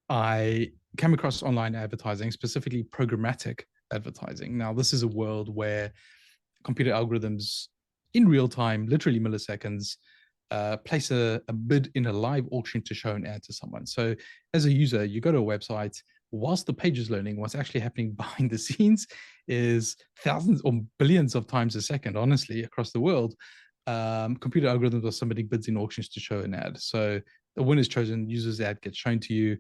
I came across online advertising, specifically programmatic advertising. Now, this is a world where computer algorithms in real time, literally milliseconds, place a bid in a live auction to show an ad to someone. So as a user, you go to a website, whilst the page is learning, what's actually happening behind the scenes is thousands or billions of times a second, honestly, across the world. Computer algorithms are submitting bids in auctions to show an ad. So the winner is chosen, user's ad gets shown to you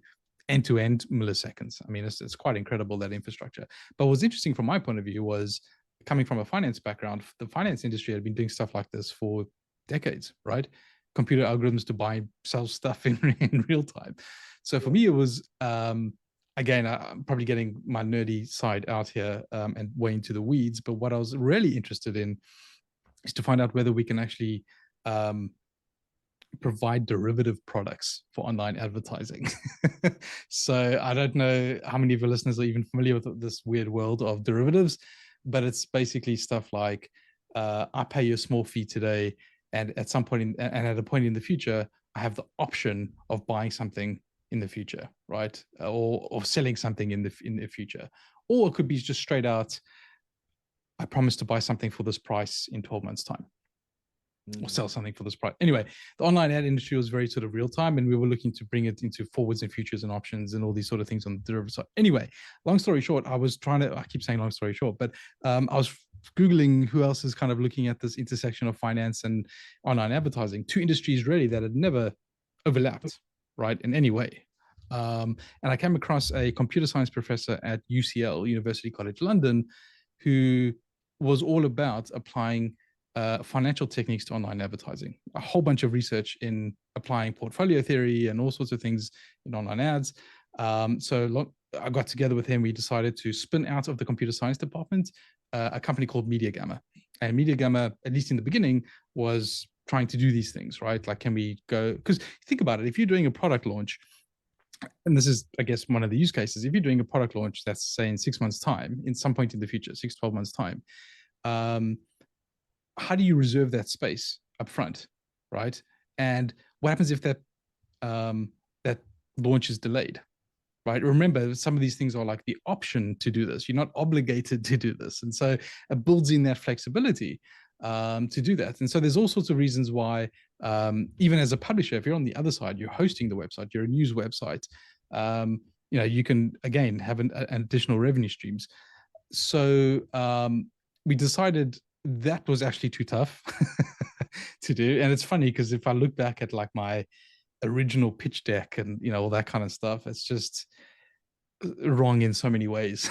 end-to-end milliseconds. I mean, it's quite incredible, that infrastructure. But what's interesting from my point of view was, coming from a finance background, the finance industry had been doing stuff like this for decades, right? Computer algorithms to buy, sell stuff in real time. So for me, it was, again, I'm probably getting my nerdy side out here and way into the weeds. But what I was really interested in is to find out whether we can actually provide derivative products for online advertising. So I don't know how many of your listeners are even familiar with this weird world of derivatives, but it's basically stuff like, I pay you a small fee today, and at some point and at a point in the future, I have the option of buying something in the future, right? Or selling something in the future. Or it could be just straight out, I promise to buy something for this price in 12 months' time, or sell something for this price. Anyway, the online ad industry was very sort of real time, and we were looking to bring it into forwards and futures and options and all these sort of things on the derivative side. Anyway, long story short, I keep saying long story short, but I was Googling who else is kind of looking at this intersection of finance and online advertising, two industries really that had never overlapped, right, in any way. And I came across a computer science professor at UCL, University College London, who was all about applying financial techniques to online advertising. A whole bunch of research in applying portfolio theory and all sorts of things in online ads. I got together with him. We decided to spin out of the computer science department a company called Media Gamma. And Media Gamma, at least in the beginning, was trying to do these things, right? Like, can we go? Because think about it, if you're doing a product launch, and this is, I guess, one of the use cases, if you're doing a product launch that's, say, in 6 months' time, in some point in the future, 6 to 12 months' time, how do you reserve that space up front, right? And what happens if that launch is delayed, right? Remember, some of these things are like the option to do this. You're not obligated to do this, and so it builds in that flexibility to do that. And so there's all sorts of reasons why, even as a publisher, if you're on the other side, you're hosting the website, you're a news website, you can again have an additional revenue streams. So we decided that was actually too tough to do. And it's funny because if I look back at like my original pitch deck and all that kind of stuff, it's just wrong in so many ways.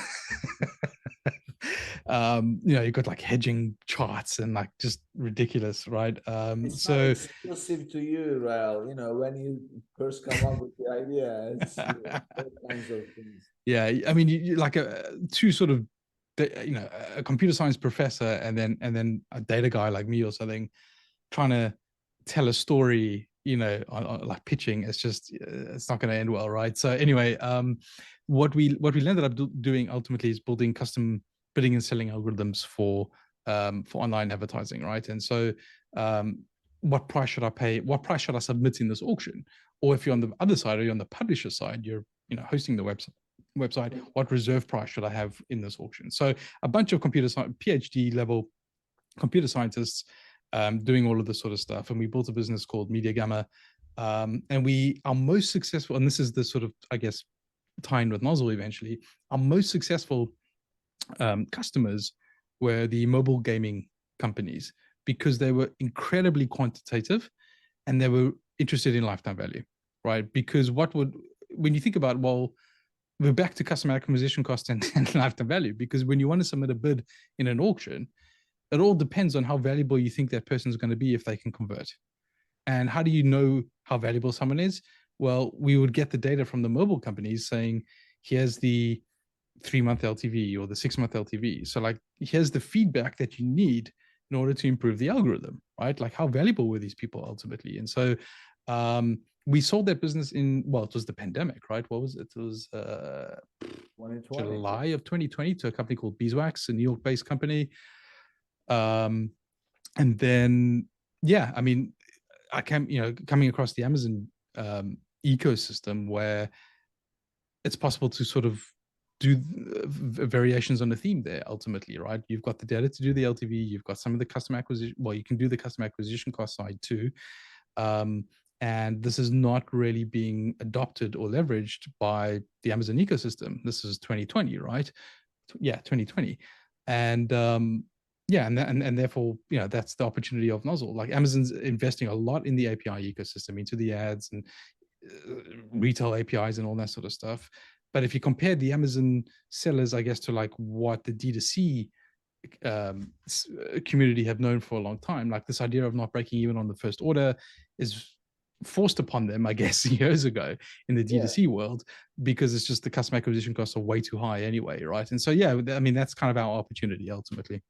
You've got like hedging charts and like just ridiculous, right? It's not So exclusive to you, Rael. When you first come up with the idea, it's all kinds of things. yeah, I mean, like two sort of, a computer science professor and then a data guy like me or something, trying to tell a story, on like pitching, it's not going to end well, right? So anyway, what we ended up doing ultimately is building custom bidding and selling algorithms for online advertising, right? And so, what price should I pay? What price should I submit in this auction? Or if you're on the other side, or you're on the publisher side, you're hosting the website, what reserve price should I have in this auction? So a bunch of computer science PhD level computer scientists doing all of this sort of stuff, and we built a business called Media Gamma. And we are most successful, and this is the sort of, I guess, tying with Nozzle eventually, our most successful customers were the mobile gaming companies, because they were incredibly quantitative and they were interested in lifetime value, right? Because when you think about, well, we're back to customer acquisition cost and lifetime value, because when you want to submit a bid in an auction, it all depends on how valuable you think that person is going to be if they can convert. And how do you know how valuable someone is? Well, we would get the data from the mobile companies saying, here's the 3-month LTV or the 6-month LTV. So like, here's the feedback that you need in order to improve the algorithm, right? Like, how valuable were these people ultimately? And so we sold that business it was the pandemic, right? What was it? It was 2020. July of 2020 to a company called Beeswax, a New York-based company. And then, yeah, I mean, I came, coming across the Amazon ecosystem, where it's possible to sort of do variations on the theme there ultimately, right? You've got the data to do the LTV, you've got some of the custom acquisition, well, you can do the custom acquisition cost side too. And this is not really being adopted or leveraged by the Amazon ecosystem. This is 2020, right? Yeah, 2020. And yeah, and therefore, you know, that's the opportunity of Nozzle. Like Amazon's investing a lot in the API ecosystem, into the ads and retail APIs and all that sort of stuff. But if you compare the Amazon sellers, I guess, to like what the D2C community have known for a long time, like this idea of not breaking even on the first order is forced upon them, I guess, years ago in the D2C world, because it's just the customer acquisition costs are way too high anyway, right? And so, yeah, I mean, that's kind of our opportunity ultimately.